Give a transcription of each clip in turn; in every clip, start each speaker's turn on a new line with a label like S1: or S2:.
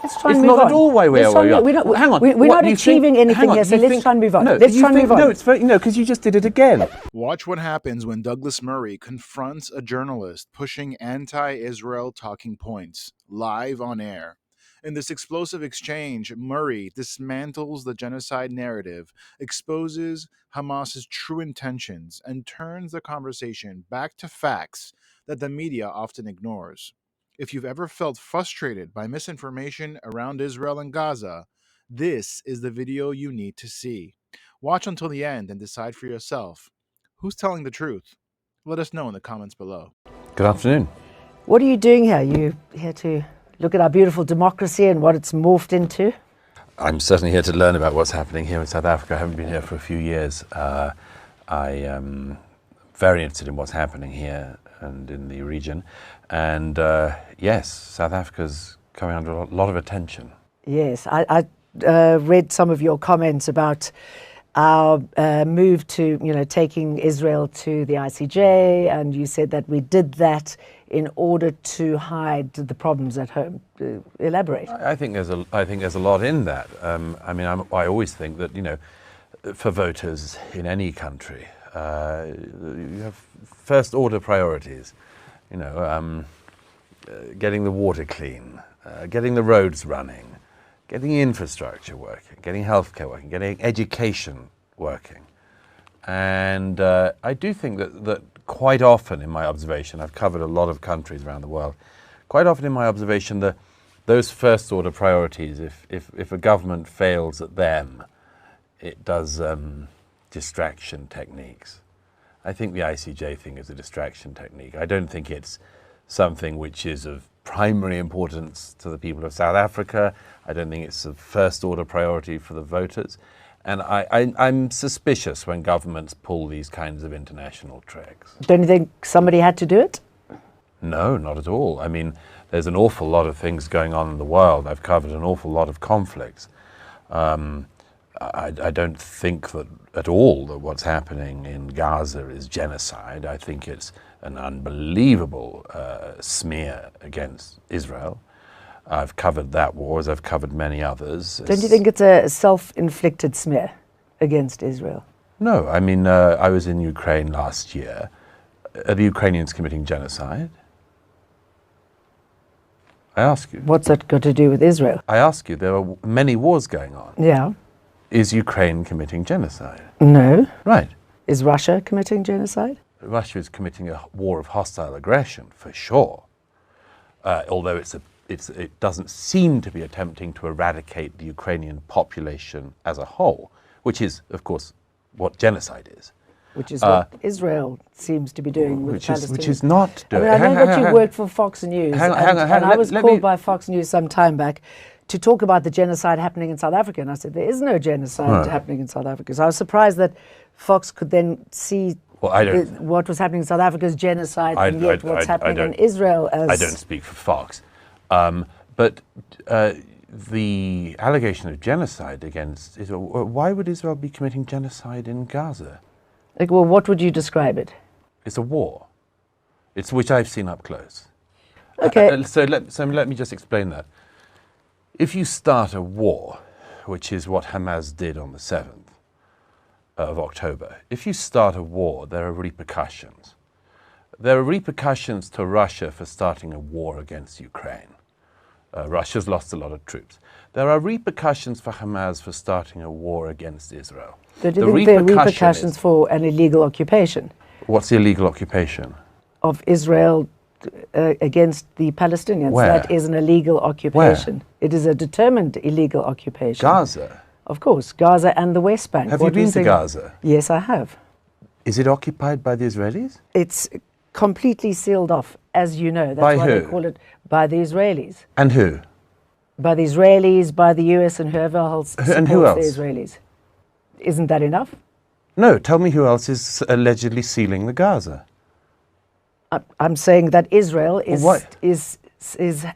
S1: Let's try and
S2: It's
S1: move
S2: not
S1: on.
S2: at all why we are where we are.
S1: Hang on.
S2: We're
S1: not achieving anything here, so let's try and move on. Let's try and move on.
S2: No, it's very, no, because you just did it again.
S3: Watch what happens when Douglas Murray confronts a journalist pushing anti-Israel talking points live on air. In this explosive exchange, Murray dismantles the genocide narrative, exposes Hamas's true intentions, and turns the conversation back to facts that the media often ignores. If you've ever felt frustrated by misinformation around Israel and Gaza, this is the video you need to see. Watch until the end and decide for yourself. Who's telling the truth? Let us know in the comments below.
S2: Good afternoon.
S1: What are you doing here? You here to look at our beautiful democracy and what it's morphed into?
S2: I'm certainly here to learn about what's happening here in South Africa. I haven't been here for a few years. I am very interested in what's happening here and in the region. And yes, South Africa's coming under a lot of attention.
S1: Yes, I read some of your comments about our move to, taking Israel to the ICJ, and you said that we did that in order to hide the problems at home. Elaborate.
S2: I think there's a lot in that. I always think that for voters in any country, you have first order priorities. Getting the water clean, getting the roads running, getting infrastructure working, getting healthcare working, getting education working. And I do think that quite often in my observation, I've covered a lot of countries around the world, quite often in my observation, those first order priorities, if a government fails at them, it does distraction techniques. I think the ICJ thing is a distraction technique. I don't think it's something which is of primary importance to the people of South Africa. I don't think it's a first order priority for the voters. And I'm suspicious when governments pull these kinds of international tricks.
S1: Don't you think somebody had to do it?
S2: No, not at all. I mean, there's an awful lot of things going on in the world. I've covered an awful lot of conflicts. I don't think that at all that what's happening in Gaza is genocide. I think it's an unbelievable smear against Israel. I've covered that war, as I've covered many others.
S1: Don't you think it's a self-inflicted smear against Israel?
S2: No, I mean, I was in Ukraine last year. Are the Ukrainians committing genocide? I ask you.
S1: What's that got to do with Israel?
S2: I ask you, there are many wars going on.
S1: Yeah.
S2: Is Ukraine committing genocide?
S1: No.
S2: Right.
S1: Is Russia committing genocide?
S2: Russia is committing a war of hostile aggression, for sure. Although it doesn't seem to be attempting to eradicate the Ukrainian population as a whole, which is, of course, what genocide is.
S1: Which is what Israel seems to be doing with Palestinians.
S2: Which is not doing.
S1: I know that you work for Fox News, and I was called by Fox News some time back to talk about the genocide happening in South Africa, and I said there is no genocide happening in South Africa. So I was surprised that Fox could then see what was happening in South Africa as genocide, and yet what's happening in Israel as...
S2: I don't speak for Fox. But the allegation of genocide against Israel, why would Israel be committing genocide in Gaza?
S1: Well, what would you describe it?
S2: It's a war. It's which I've seen up close.
S1: Okay.
S2: So let me just explain that. If you start a war, which is what Hamas did on the 7th of October, if you start a war, there are repercussions. There are repercussions to Russia for starting a war against Ukraine. Russia's lost a lot of troops. There are repercussions for Hamas for starting a war against Israel.
S1: Do you think there are repercussions for an illegal occupation?
S2: What's the illegal occupation?
S1: Of Israel against the Palestinians.
S2: Where?
S1: That is an illegal occupation.
S2: Where?
S1: It is a determined illegal occupation.
S2: Gaza?
S1: Of course, Gaza and the West Bank.
S2: Have you been to Gaza?
S1: Yes, I have.
S2: Is it occupied by the Israelis?
S1: It's completely sealed off, as you know. That's
S2: by
S1: why
S2: who?
S1: They call it by the Israelis.
S2: And who?
S1: By the Israelis, by the US, and whoever else supports
S2: and who else?
S1: The Israelis. Isn't that enough?
S2: No, tell me who else is allegedly sealing the Gaza.
S1: I'm saying that Israel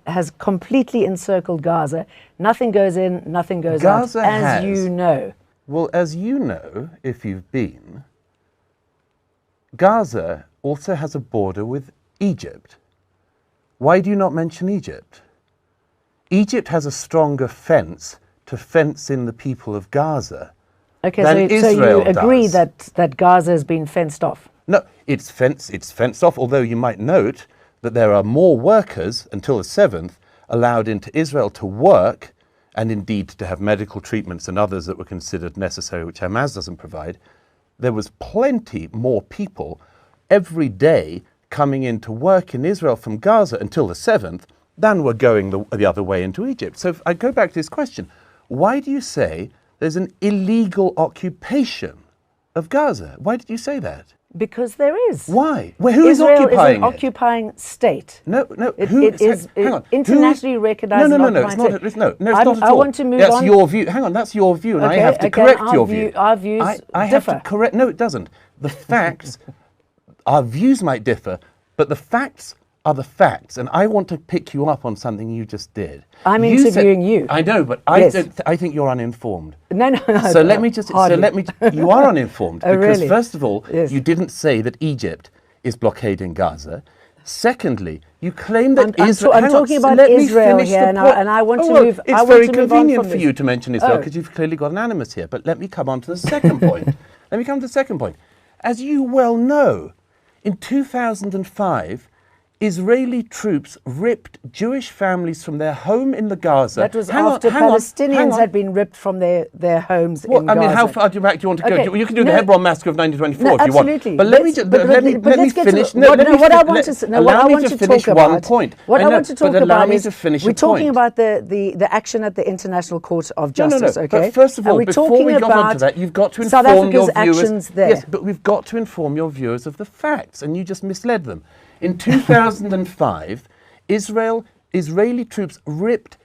S1: has completely encircled Gaza. Nothing goes in, nothing goes out, as you know.
S2: Well, as you know, if you've been, Gaza also has a border with Egypt. Why do you not mention Egypt? Egypt has a stronger fence to fence in the people of Gaza
S1: Okay,
S2: than Israel
S1: so you agree
S2: does.
S1: that Gaza has been fenced off?
S2: No, it's fenced off, although you might note that there are more workers until the 7th allowed into Israel to work and indeed to have medical treatments and others that were considered necessary, which Hamas doesn't provide. There was plenty more people every day coming into work in Israel from Gaza until the 7th than were going the other way into Egypt. So if I go back to this question, why do you say there's an illegal occupation of Gaza? Why did you say that?
S1: Because there is.
S2: Why? Well, who
S1: Israel
S2: is occupying
S1: is an occupying state.
S2: No.
S1: It is
S2: hang on.
S1: internationally recognized.
S2: No, it's not at all.
S1: I want to move
S2: that's
S1: on.
S2: Your view. Hang on, that's your view, and I have to correct your view.
S1: Our views
S2: I
S1: differ.
S2: have to correct. No, it doesn't. The facts, our views might differ, but the facts are the facts, and I want to pick you up on something you just did.
S1: I'm interviewing you.
S2: I know, but
S1: Yes.
S2: I think you're uninformed.
S1: No.
S2: So let me just. You are uninformed
S1: Oh,
S2: because
S1: really?
S2: first of all,
S1: Yes.
S2: you didn't say that Egypt is blockading Gaza. Secondly, you claim that Israel.
S1: I'm talking about Israel here, and I want to move.
S2: It's
S1: I want
S2: very
S1: to move on
S2: convenient
S1: from
S2: for
S1: this.
S2: you to mention Israel because you've clearly got an animus here. But let me come on to the second point. As you well know, in 2005, Israeli troops ripped Jewish families from their home in the Gaza.
S1: That was after Palestinians had been ripped from their homes in Gaza.
S2: I mean, how far back do you want to go?
S1: Okay,
S2: You can do the Hebron massacre of 1924 if you want.
S1: Absolutely.
S2: But let me finish.
S1: What I want to
S2: finish
S1: talk
S2: one
S1: about.
S2: point.
S1: What I want to talk about is
S2: we're
S1: talking about the action at the International Court of Justice.
S2: No.
S1: Okay.
S2: But first of all, before we go on to that, you've got to
S1: South
S2: inform your
S1: Africa's
S2: viewers.
S1: actions there.
S2: Yes, but we've got to inform your viewers of the facts, and you just misled them. In 2005, Israeli troops ripped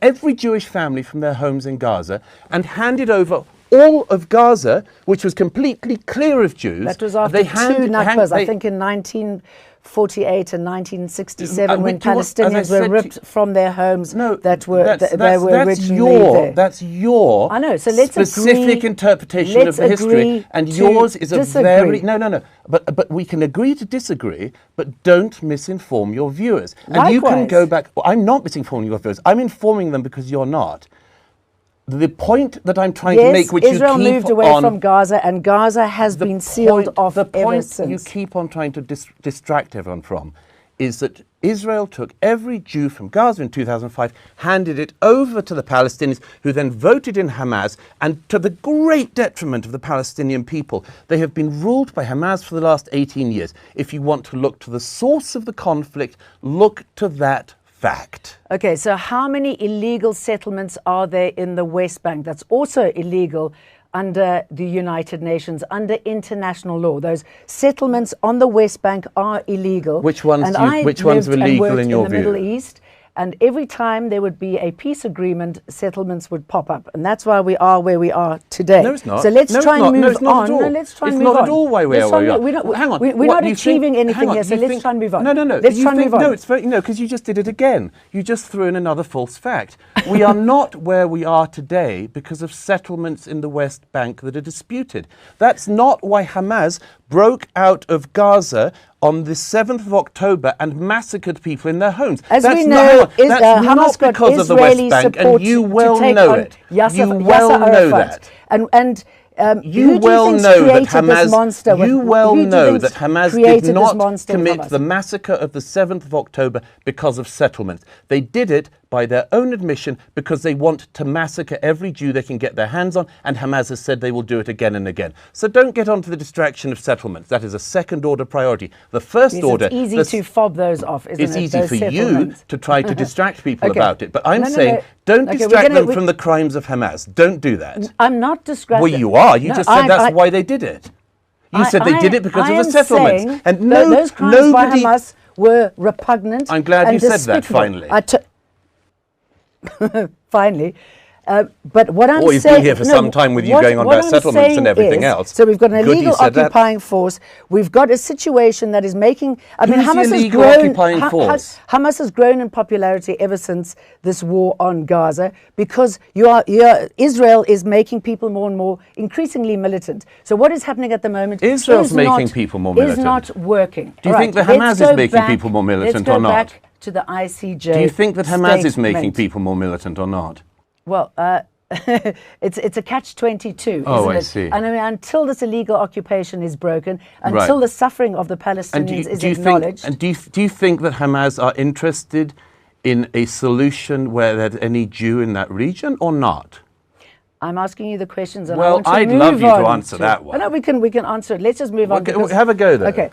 S2: every Jewish family from their homes in Gaza and handed over all of Gaza, which was completely clear of Jews.
S1: That was after two Nakbas, I think in 1948 and 1967, when Palestinians were ripped from their homes that were originally there.
S2: That's your
S1: I know, so let's
S2: specific interpretation of the history, and yours is a very no. But we can agree to disagree, but don't misinform your viewers. And you can go back. Well, I'm not misinforming your viewers. I'm informing them because you're not. The point that I'm trying to make, which
S1: Israel
S2: you keep
S1: moved away from Gaza, and Gaza has been sealed off ever since. The point
S2: you keep on trying to distract everyone from is that Israel took every Jew from Gaza in 2005, handed it over to the Palestinians, who then voted in Hamas, and to the great detriment of the Palestinian people. They have been ruled by Hamas for the last 18 years. If you want to look to the source of the conflict, look to that fact.
S1: Okay, so how many illegal settlements are there in the West Bank that's also illegal under the United Nations, under international law? Those settlements on the West Bank are illegal.
S2: Which ones are illegal in your view?
S1: In the Middle East, and every time there would be a peace agreement, settlements would pop up, and that's why we are where we are today.
S2: No, it's not.
S1: So let's try and move on.
S2: No,
S1: let's try and
S2: move
S1: on.
S2: It's not at all why we are where we are.
S1: Hang on. We're not achieving anything here, so let's try and move on.
S2: No.
S1: Let's try and move on.
S2: No, it's very because you just did it again. You just threw in another false fact. We are not where we are today because of settlements in the West Bank that are disputed. That's not why Hamas broke out of Gaza on the 7th of October and massacred people in their homes.
S1: As we know, Hamas got
S2: because of the West Bank, and you well know it. You well know that.
S1: And
S2: you well know that Hamas did not commit the massacre of the 7th of October because of settlements. They did it by their own admission because they want to massacre every Jew they can get their hands on, and Hamas has said they will do it again and again. So don't get onto the distraction of settlements. That is a second-order priority. The first order...
S1: It's easy to fob those off, isn't it?
S2: It's easy for you to try to distract people about it. But I'm saying don't distract them from the crimes of Hamas. Don't do that.
S1: I'm not distracting.
S2: Well, you are. You just said that's why they did it. You said they did it because of the settlements. And
S1: those crimes by Hamas were repugnant.
S2: I'm glad you said that finally.
S1: Finally. But what I'm saying...
S2: Or you've been here for some time with you going on about settlements and everything else.
S1: So we've got an illegal occupying force. We've got a situation that is making... I mean, Hamas has grown in popularity ever since this war on Gaza because Israel is making people more and more increasingly militant. So what is happening at the moment
S2: Israel's making people more militant.
S1: Is not working.
S2: Do you think that Hamas is making people more militant or not?
S1: to the ICJ.
S2: Do you think that Hamas is making
S1: statement.
S2: people more militant or not?
S1: Well, it's a catch-22,
S2: Oh,
S1: isn't it?
S2: I see.
S1: And I mean, until this illegal occupation is broken, until the suffering of the Palestinians is acknowledged.
S2: Do you think that Hamas are interested in a solution where there's any Jew in that region or not?
S1: I'm asking you the questions, and
S2: well,
S1: I want to
S2: I'd love you to answer
S1: to,
S2: that one.
S1: No, we can answer it. Let's just move on.
S2: Have a go, though.
S1: Okay.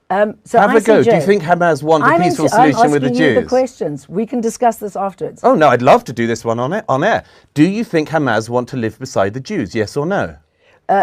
S1: So
S2: have
S1: ICJ,
S2: a go. Do you think Hamas want a peaceful solution with the Jews?
S1: I'm asking you the questions. We can discuss this afterwards.
S2: Oh, no, I'd love to do this one on air. Do you think Hamas want to live beside the Jews, yes or no?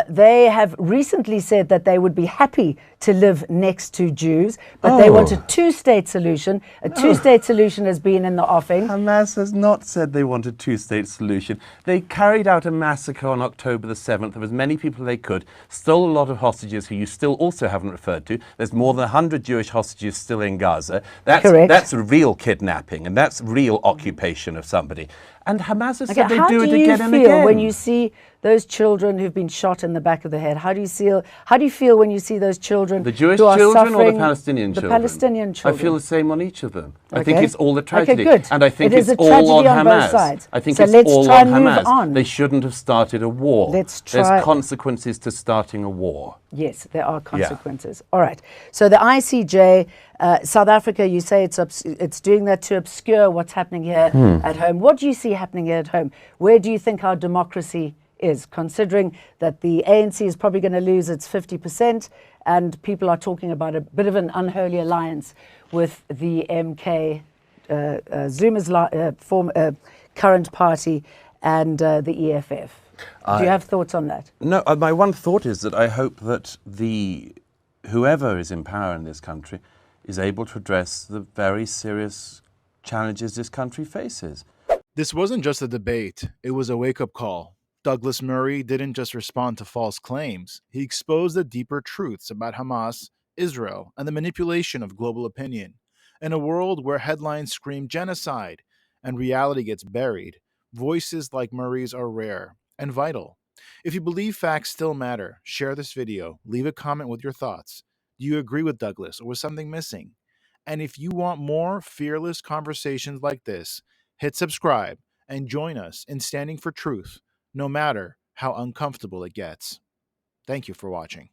S1: They have recently said that they would be happy to live next to Jews, but they want a two-state solution. A two-state solution has been in the offing.
S2: Hamas has not said they want a two-state solution. They carried out a massacre on October the 7th of as many people as they could, stole a lot of hostages who you still also haven't referred to. There's more than 100 Jewish hostages still in Gaza. That's real kidnapping, and that's real occupation of somebody. And Hamas has said they do it again and again. How do you feel
S1: when you see those children who've been shot in the back of the head? How do you feel when you see those children?
S2: The Jewish
S1: who are
S2: children or the
S1: suffering,
S2: Palestinian children?
S1: The Palestinian children.
S2: I feel the same on each of them. I think it's all a tragedy.
S1: Okay, good.
S2: And I think
S1: it's
S2: all on Hamas.
S1: Both sides.
S2: I think
S1: so
S2: it's
S1: let's
S2: all
S1: try
S2: on
S1: and move
S2: Hamas.
S1: on.
S2: They shouldn't have started a war. There's consequences to starting a war.
S1: Yes, there are consequences. Yeah. All right. So the ICJ, South Africa, you say it's doing that to obscure what's happening here at home. What do you see happening here at home? Where do you think our democracy is, considering that the ANC is probably going to lose its 50% and people are talking about a bit of an unholy alliance with the MK, Zuma's current party, and the EFF? Do you have thoughts on that?
S2: No, my one thought is that I hope that whoever is in power in this country is able to address the very serious challenges this country faces.
S3: This wasn't just a debate, it was a wake-up call. Douglas Murray didn't just respond to false claims, he exposed the deeper truths about Hamas, Israel, and the manipulation of global opinion. In a world where headlines scream genocide and reality gets buried, voices like Murray's are rare and vital. If you believe facts still matter, share this video, leave a comment with your thoughts. Do you agree with Douglas or was something missing? And if you want more fearless conversations like this, hit subscribe and join us in standing for truth, no matter how uncomfortable it gets. Thank you for watching.